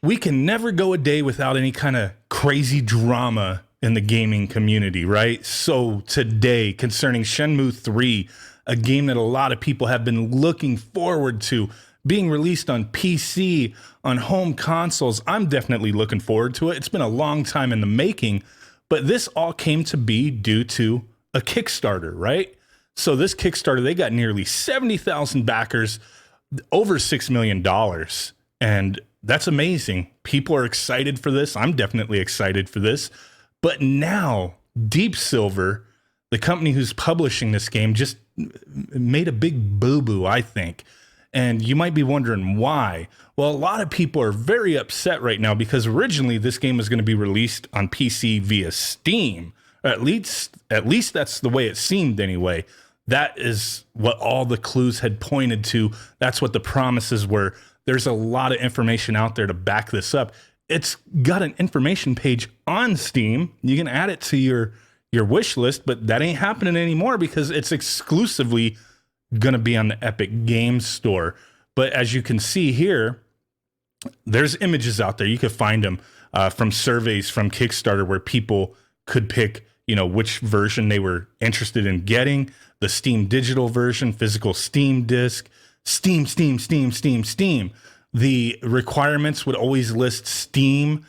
we can never go a day without any kind of crazy drama in the gaming community, right? So today, concerning Shenmue 3, a game that a lot of people have been looking forward to being released on PC, on home consoles, I'm definitely looking forward to it. It's been a long time in the making, but this all came to be due to a Kickstarter, right? So this Kickstarter, they got nearly 70,000 backers, over $6 million. And that's amazing. People are excited for this. I'm definitely excited for this. But now Deep Silver, the company who's publishing this game, just made a big boo-boo, I think. And you might be wondering why. Well, a lot of people are very upset right now because originally this game was going to be released on PC via Steam. Or at least that's the way it seemed anyway. That is what all the clues had pointed to. That's what the promises were. There's a lot of information out there to back this up. It's got an information page on Steam. You can add it to your wish list, but that ain't happening anymore because it's exclusively going to be on the Epic Games Store. But as you can see here, there's images out there. You could find them from surveys from Kickstarter where people could pick, which version they were interested in getting. The Steam digital version, physical Steam disc, Steam. The requirements would always list Steam,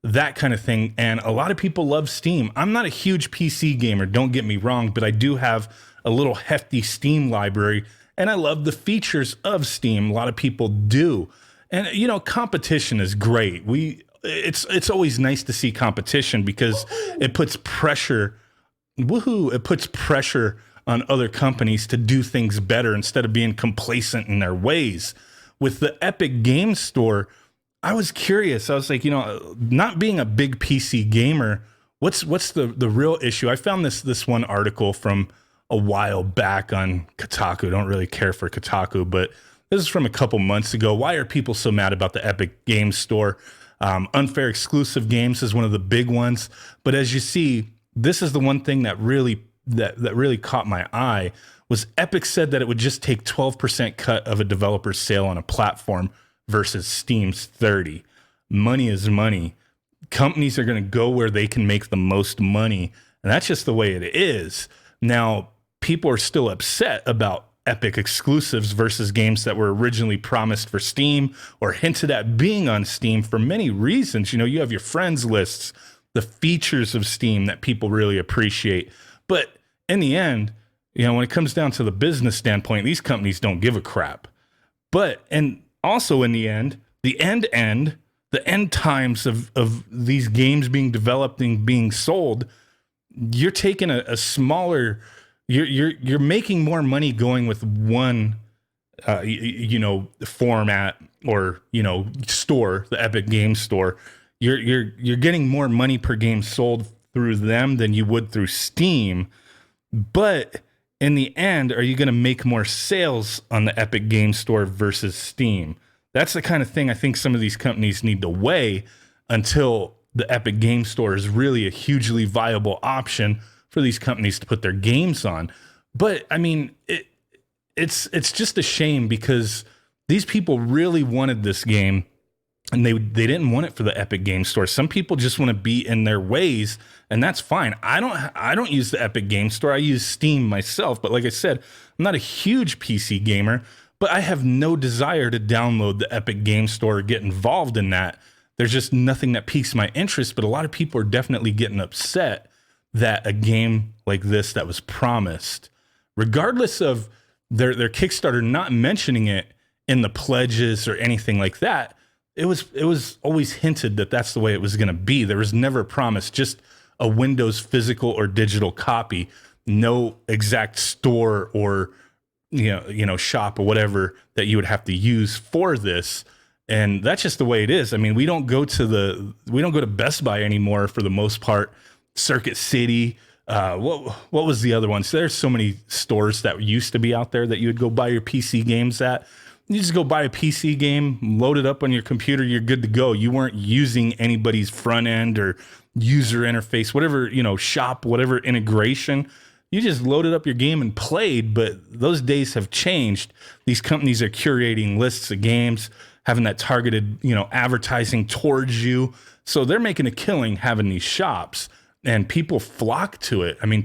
that kind of thing. And a lot of people love Steam. I'm not a huge PC gamer, don't get me wrong, but I do have a little hefty Steam library, and I love the features of Steam. A lot of people do. And, competition is great. It's always nice to see competition because it puts pressure. It puts pressure on other companies to do things better instead of being complacent in their ways. With the Epic Games Store, I was curious. I was like, not being a big PC gamer, what's the real issue? I found this one article from a while back on Kotaku. Don't really care for Kotaku, but this is from a couple months ago. Why are people so mad about the Epic Games Store? Unfair exclusive games is one of the big ones. But as you see, this is the one thing that really caught my eye was Epic said that it would just take 12% cut of a developer's sale on a platform versus Steam's 30. Money is money. Companies are going to go where they can make the most money, and that's just the way it is. Now, people are still upset about Epic exclusives versus games that were originally promised for Steam or hinted at being on Steam for many reasons. You have your friends lists, the features of Steam that people really appreciate. But in the end, when it comes down to the business standpoint, these companies don't give a crap. And also in the end, the end times of these games being developed and being sold, you're taking a smaller, you're making more money going with one, format or, store, the Epic Games Store. You're getting more money per game sold through them than you would through Steam. But in the end, are you going to make more sales on the Epic Games Store versus Steam? That's the kind of thing I think some of these companies need to weigh until the Epic Games Store is really a hugely viable option for these companies to put their games on. But I mean, it's just a shame because these people really wanted this game and they didn't want it for the Epic Games Store. Some people just want to be in their ways, and that's fine. I don't use the Epic Games Store. I use Steam myself. But like I said, I'm not a huge PC gamer, but I have no desire to download the Epic Games Store or get involved in that. There's just nothing that piques my interest, but a lot of people are definitely getting upset that a game like this that was promised, regardless of their Kickstarter not mentioning it in the pledges or anything like that, it was always hinted that that's the way it was going to be. There was never a promise, just a Windows physical or digital copy, no exact store or shop or whatever that you would have to use for this. And that's just the way it is. I mean, we don't go to Best Buy anymore for the most part. Circuit City. What was the other one? So there's so many stores that used to be out there that you would go buy your PC games at. You just go buy a PC game, load it up on your computer, you're good to go. You weren't using anybody's front end or user interface, whatever, shop, whatever integration. You just loaded up your game and played, but those days have changed. These companies are curating lists of games, having that targeted, advertising towards you. So they're making a killing having these shops, and people flock to it. I mean,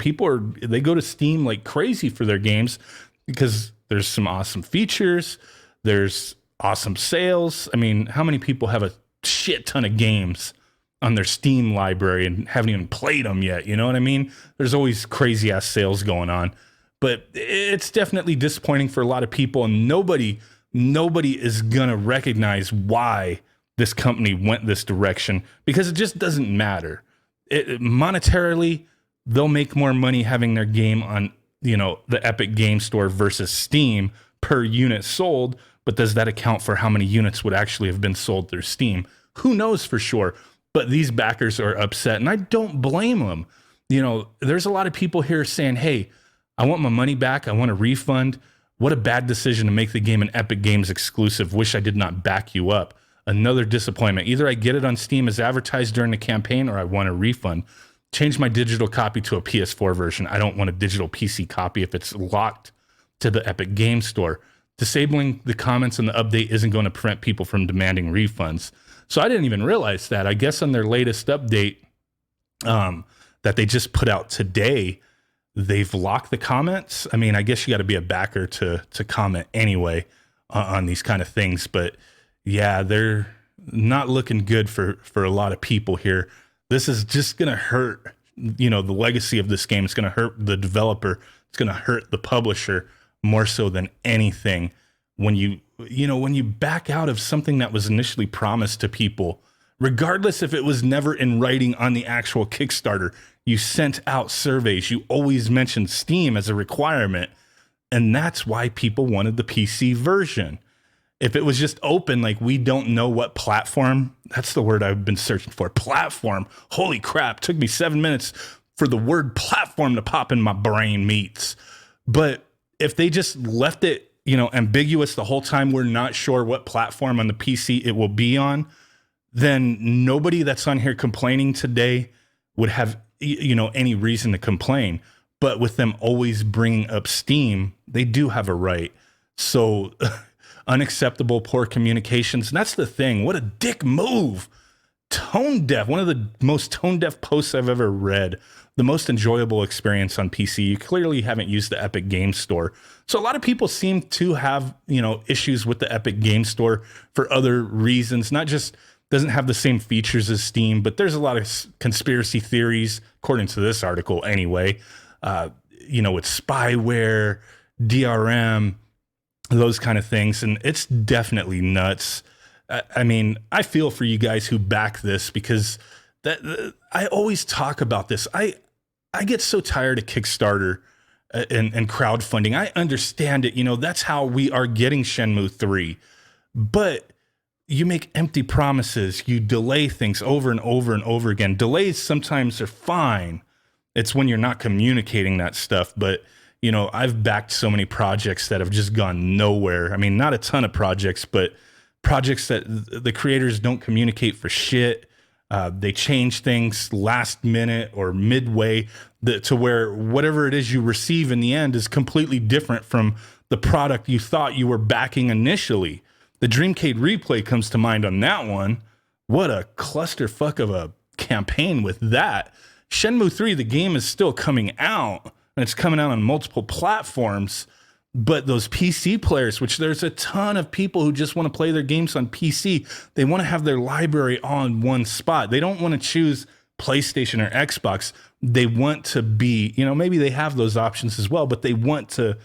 they go to Steam like crazy for their games because there's some awesome features. There's awesome sales. I mean, how many people have a shit ton of games on their Steam library and haven't even played them yet? You know what I mean? There's always crazy ass sales going on, but it's definitely disappointing for a lot of people, and nobody is gonna recognize why this company went this direction, because it just doesn't matter. Monetarily, they'll make more money having their game on, the Epic Game Store versus Steam per unit sold. But does that account for how many units would actually have been sold through Steam? Who knows for sure? But these backers are upset, and I don't blame them. There's a lot of people here saying, hey, I want my money back. I want a refund. What a bad decision to make the game an Epic Games exclusive. Wish I did not back you up. Another disappointment. Either I get it on Steam as advertised during the campaign, or I want a refund. Change my digital copy to a PS4 version. I don't want a digital PC copy if it's locked to the Epic Game Store. Disabling the comments in the update isn't going to prevent people from demanding refunds. So I didn't even realize that. I guess on their latest update that they just put out today, they've locked the comments. I mean, I guess you got to be a backer to comment anyway on these kind of things. But yeah, they're not looking good for a lot of people here. This is just going to hurt, the legacy of this game. It's going to hurt the developer. It's going to hurt the publisher more so than anything. When you back out of something that was initially promised to people, regardless if it was never in writing on the actual Kickstarter, you sent out surveys, you always mentioned Steam as a requirement, and that's why people wanted the PC version. If it was just open, like, we don't know what platform, that's the word I've been searching for, platform. Holy crap, took me 7 minutes for the word platform to pop in my brain meats. But if they just left it, ambiguous the whole time, we're not sure what platform on the PC it will be on, then nobody that's on here complaining today would have, any reason to complain. But with them always bringing up Steam, they do have a right. So unacceptable, poor communications. And that's the thing. What a dick move. Tone deaf. One of the most tone deaf posts I've ever read. The most enjoyable experience on PC. You clearly haven't used the Epic Game Store. So a lot of people seem to have, issues with the Epic Game Store for other reasons. Not just doesn't have the same features as Steam, but there's a lot of conspiracy theories, according to this article anyway. It's spyware, DRM, those kind of things. And it's definitely nuts. I mean, I feel for you guys who back this, because I always talk about this. I get so tired of Kickstarter and crowdfunding. I understand it. That's how we are getting Shenmue 3. But you make empty promises. You delay things over and over and over again. Delays sometimes are fine. It's when you're not communicating that stuff. But, I've backed so many projects that have just gone nowhere. I mean, not a ton of projects, but projects that the creators don't communicate for shit. They change things last minute or midway to where whatever it is you receive in the end is completely different from the product you thought you were backing initially. The Dreamcade replay comes to mind on that one. What a clusterfuck of a campaign with that. Shenmue 3, the game is still coming out, and it's coming out on multiple platforms. But those PC players, which there's a ton of people who just want to play their games on PC, they want to have their library all in one spot. They don't want to choose PlayStation or Xbox. They want to be, maybe they have those options as well, but they want to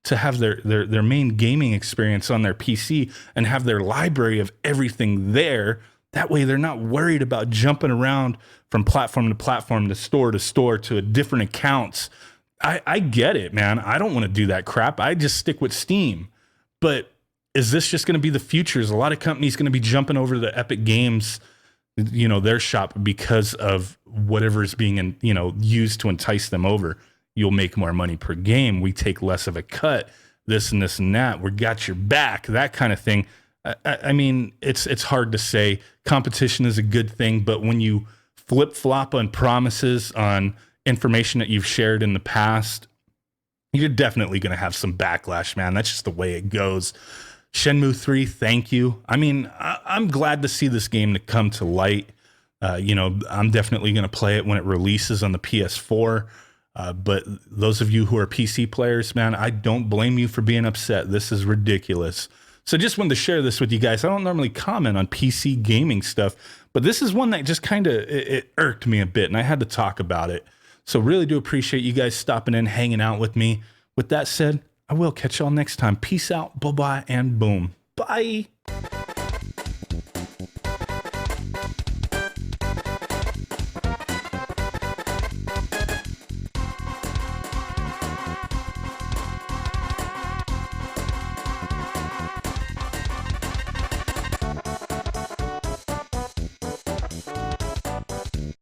have their main gaming experience on their PC and have their library of everything there. That way they're not worried about jumping around from platform to platform, to store to a different accounts. I get it, man. I don't want to do that crap. I just stick with Steam. But is this just going to be the future? Is a lot of companies going to be jumping over to the Epic Games, their shop, because of whatever is being, used to entice them over? You'll make more money per game. We take less of a cut. This and this and that. We got your back. That kind of thing. I mean, it's hard to say. Competition is a good thing, but when you flip-flop on promises, on information that you've shared in the past, you're definitely going to have some backlash, man. That's just the way it goes. Shenmue 3, thank you. I mean, I'm glad to see this game to come to light. You know, I'm definitely going to play it when it releases on the PS4. But those of you who are PC players, man, I don't blame you for being upset. This is ridiculous. So just wanted to share this with you guys. I don't normally comment on PC gaming stuff, but this is one that just kind of, it irked me a bit, and I had to talk about it. So really do appreciate you guys stopping in, hanging out with me. With that said, I will catch y'all next time. Peace out, bye-bye, and boom. Bye.